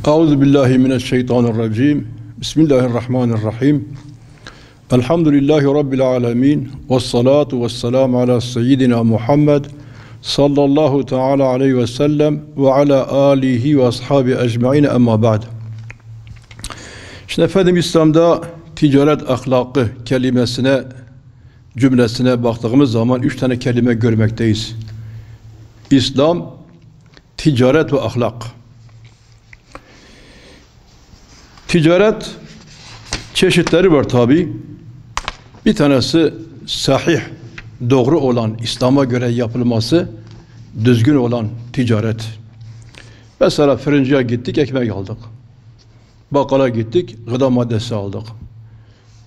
Euzubillahimineşşeytanirracim. Bismillahirrahmanirrahim. Elhamdülillahi Rabbil alemin. Vessalatu vesselamu ala seyyidina Muhammed sallallahu teala aleyhi ve sellem ve ala alihi ve ashabi ecmaîn, emma ba'd. Şimdi efendim, İslam'da ticaret ahlakı kelimesine, cümlesine baktığımız zaman 3 tane kelime görmekteyiz. İslam, ticaret ve ahlak. Ticaret çeşitleri var tabi. Bir tanesi sahih, doğru olan, İslam'a göre yapılması düzgün olan ticaret. Mesela fırıncıya gittik, ekmek aldık. Bakkala gittik, gıda maddesi aldık.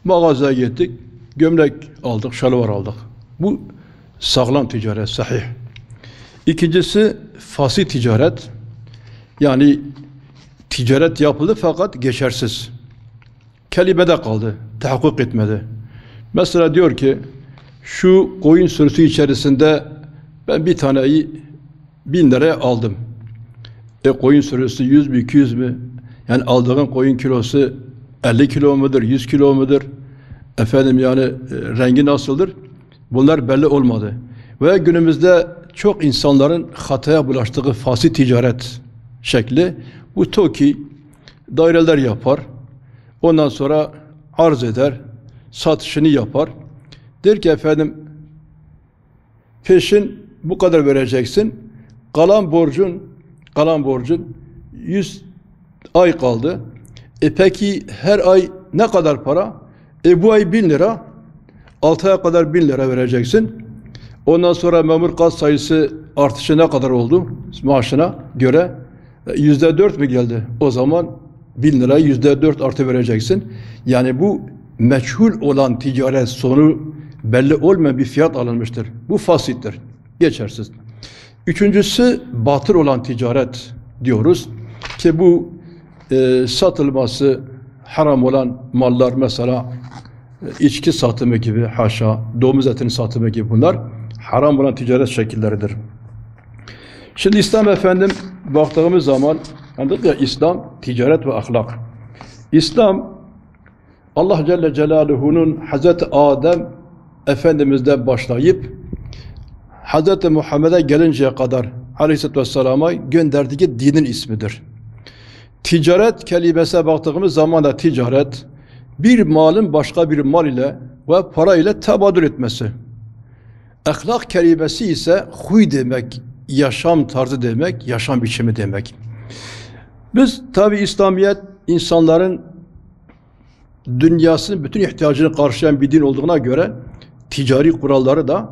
Mağazaya gittik, gömlek aldık, şalvar aldık. Bu sağlam ticaret, sahih. İkincisi fasit ticaret. Yani ticaret yapıldı fakat geçersiz. Kelimede kaldı, tahakkuk etmedi. Mesela diyor ki, şu koyun sürüsü içerisinde ben bir taneyi 1000 liraya aldım. Koyun sürüsü 100 mü, 200 mü? Yani aldığın koyun kilosu 50 kilo mudur, 100 kilo mudur? Efendim yani rengi nasıldır? Bunlar belli olmadı. Ve günümüzde çok insanların hataya bulaştığı fasit ticaret şekli, bu TOKİ daireler yapar, ondan sonra arz eder, satışını yapar. Der ki efendim, peşin bu kadar vereceksin, kalan borcun 100 ay kaldı. Peki her ay ne kadar para? Bu ay 1000 lira, 6 aya kadar 1000 lira vereceksin. Ondan sonra memur kat sayısı artışı ne kadar oldu maaşına göre? %4 mü geldi? O zaman 1000 lira %4 artı vereceksin. Yani bu meçhul olan ticaret, sonu belli olmayan bir fiyat alınmıştır. Bu fasittir, geçersiz. Üçüncüsü batıl olan ticaret diyoruz ki bu satılması haram olan mallar, mesela içki satımı gibi, haşa, domuz etinin satımı gibi, bunlar haram olan ticaret şekilleridir. Şimdi İslam efendim baktığımız zaman, anladık ya, İslam ticaret ve ahlak. İslam, Allah Celle Celaluhu'nun Hazreti Adem Efendimiz'den başlayıp Hazreti Muhammed'e gelinceye kadar Aleyhisselatü Vesselam'a gönderdiği dinin ismidir. Ticaret kelimesine baktığımız zaman da ticaret, bir malın başka bir mal ile ve para ile tebadül etmesi. Ahlak kelimesi ise huy demek, yaşam tarzı demek, yaşam biçimi demek. Biz tabi İslamiyet insanların dünyasının bütün ihtiyacını karşılayan bir din olduğuna göre ticari kuralları da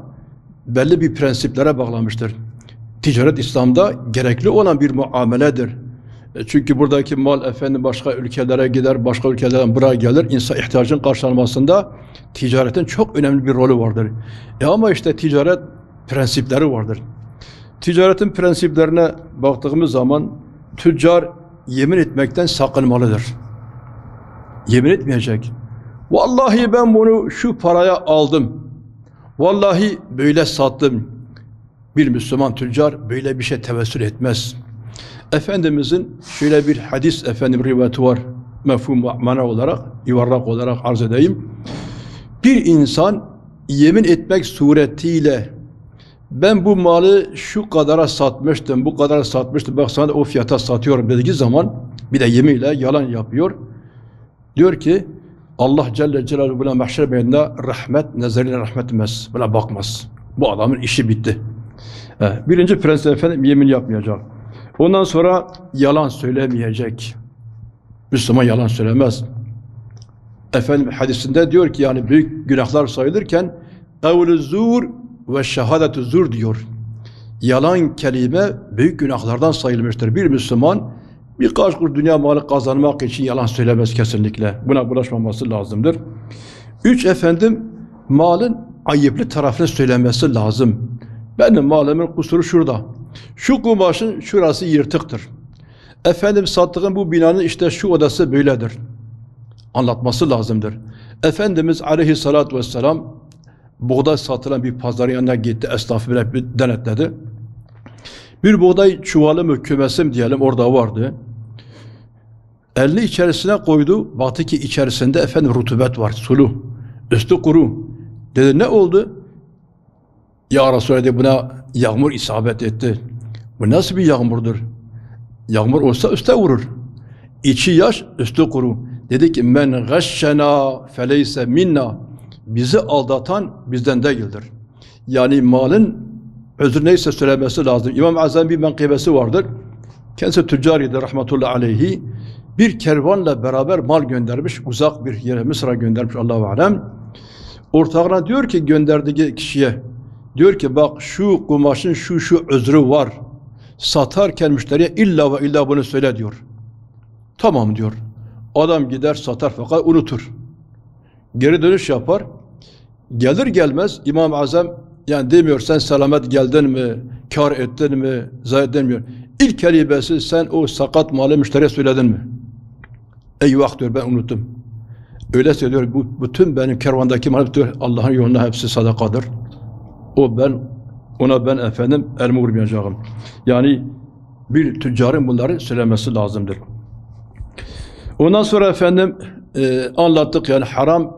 belli bir prensiplere bağlamıştır. Ticaret İslam'da gerekli olan bir muameledir. Çünkü buradaki mal efendim başka ülkelere gider, başka ülkelerden buraya gelir. İnsan ihtiyacının karşılanmasında ticaretin çok önemli bir rolü vardır. Ama işte ticaret prensipleri vardır. Ticaretin prensiplerine baktığımız zaman tüccar yemin etmekten sakınmalıdır. Yemin etmeyecek. Vallahi ben bunu şu paraya aldım. Vallahi böyle sattım. Bir Müslüman tüccar böyle bir şey tevessül etmez. Efendimizin şöyle bir hadis rivayeti var. Mefhum mana olarak, yuvarlak olarak arz edeyim. Bir insan yemin etmek suretiyle ben bu malı şu kadara satmıştım, bu kadara satmıştım, bak sana da o fiyata satıyorum dediği zaman, bir de yeminle yalan yapıyor. Diyor ki Allah Celle Celaluhu buna mahşer beyninde rahmet, nezeriyle rahmet etmez, buna bakmaz. Bu adamın işi bitti. Birinci prensip efendim, yemin yapmayacak. Ondan sonra yalan söylemeyecek. Müslüman yalan söylemez. Efendim hadisinde diyor ki, yani büyük günahlar sayılırken evlü zur ve şehadetü zur diyor. Yalan kelime büyük günahlardan sayılmıştır. Bir Müslüman birkaç kuruş dünya malı kazanmak için yalan söylemez kesinlikle. Buna bulaşmaması lazımdır. 3 efendim, malın ayıplı tarafını söylemesi lazım. Benim malımın kusuru şurada. Şu kumaşın şurası yırtıktır. Efendim sattığım bu binanın işte şu odası böyledir. anlatması lazımdır. Efendimiz aleyhissalatü vesselam buğday satılan bir pazarın yanına gitti, esnafı bile bir denetledi. Bir buğday çuvalı mı, kümesi mi diyelim orada vardı. Elini içerisine koydu, baktı ki içerisinde efendim rutubet var, sulu, üstü kuru. Dedi ne oldu? Ya Resulallah dedi, buna yağmur isabet etti. Bu nasıl bir yağmurdur? Yağmur olsa üste vurur. İçi yaş, üstü kuru. Dedi ki men gashşena feleyse minna. Bizi aldatan bizden değildir. Yani malın özür neyse söylemesi lazım. İmam Azam bir menkıbesi vardır. Kendisi tüccarıydı rahmetullahi aleyhi. Bir kervanla beraber mal göndermiş. Uzak bir yere Mısır'a göndermiş Allahu alem. Ortağına diyor ki gönderdiği kişiye, diyor ki bak şu kumaşın şu özrü var. Satarken müşteriye illa ve illa bunu söyle diyor. Tamam diyor. Adam gider satar fakat unutur. Geri dönüş yapar. Gelir gelmez İmam-ı Azam yani demiyor sen selamet geldin mi, kar ettin mi, zayi demiyor. İlk kelimesi sen o sakat malı müşteriye söyledin mi? Eyvah diyor ben unuttum. Öyle söylüyor bütün benim kervandaki mal diyor Allah'ın yolunda hepsi sadakadır. Ona ben efendim elimi vurmayacağım. Yani bir tüccarın bunları söylemesi lazımdır. Ondan sonra efendim anlattık yani haram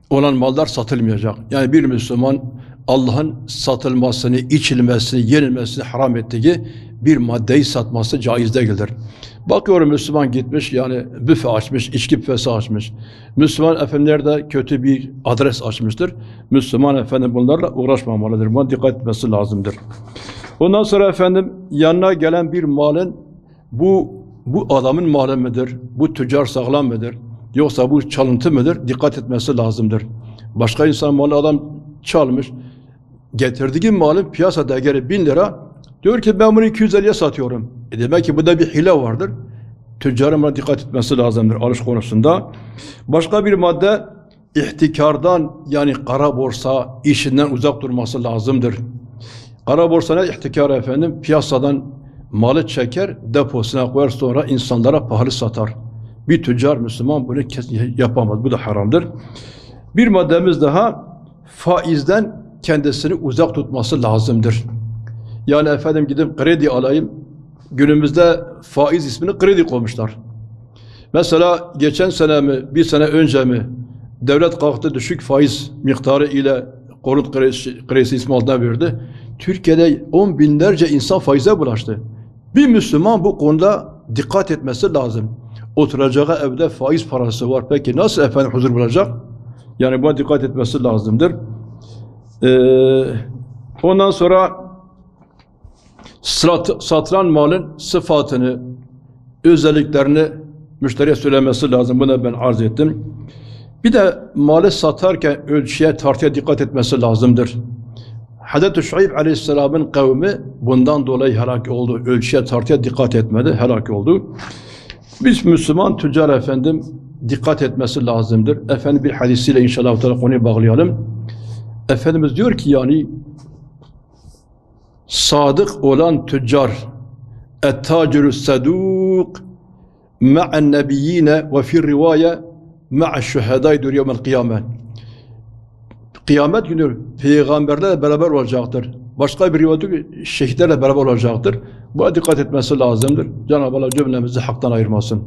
olan mallar satılmayacak. Yani bir Müslüman Allah'ın satılmasını, içilmesini, yenilmesini haram ettiği bir maddeyi satması caiz değildir. Bakıyorum Müslüman gitmiş yani büfe açmış, içki büfesi açmış. Müslüman efendiler de kötü bir adres açmıştır. Müslüman efendim bunlarla uğraşmamalıdır. Buna dikkat etmesi lazımdır. Ondan sonra efendim yanına gelen bir malın bu adamın malı mıdır? Bu tüccar sağlam mıdır? Yoksa bu çalıntı mıdır? Dikkat etmesi lazımdır. Başka insan malı adam çalmış. Getirdiği malın piyasa değeri 1000 lira. Diyor ki ben bunu 250'ye satıyorum. Demek ki bu da bir hile vardır. Tüccarın buna dikkat etmesi lazımdır alış konusunda. Başka bir madde ihtikardan yani kara borsa işinden uzak durması lazımdır. Kara borsa ne ihtikar efendim? Piyasadan malı çeker, deposuna koyar sonra insanlara pahalı satar. Bir tüccar Müslüman bunu yapamaz. Bu da haramdır. Bir maddemiz daha faizden kendisini uzak tutması lazımdır. Yani efendim gidip kredi alayım. Günümüzde faiz ismini kredi koymuşlar. Mesela geçen sene mi, bir sene önce mi devlet kalktı düşük faiz miktarı ile konut kredisi ismi altına verdi. Türkiye'de 10 binlerce insan faize bulaştı. Bir Müslüman bu konuda dikkat etmesi lazım. Oturacağı evde faiz parası var. Peki nasıl efendim huzur bulacak? Yani buna dikkat etmesi lazımdır. Ondan sonra satılan malın sıfatını, özelliklerini müşteriye söylemesi lazım. Bunu ben arz ettim. Bir de malı satarken ölçüye, tartıya dikkat etmesi lazımdır. Hazreti Şuayb Aleyhisselam'ın kavmi bundan dolayı helak oldu. Ölçüye, tartıya dikkat etmedi, helak oldu. Biz Müslüman tüccar efendim dikkat etmesi lazımdır. Efendim bir hadisiyle inşallah konuyu bağlayalım. Efendimiz diyor ki yani sadık olan tüccar et-tacirü sedûk ma'en nebiyyine ve fir rivaye ma'eş şühedâidir yevmel kıyamet. Kıyamet günü peygamberlerle beraber olacaktır. Başka bir rivayette şehitlerle beraber olacaktır. Buna dikkat etmesi lazımdır. Cenab-ı Allah cümlemizi haktan ayırmasın.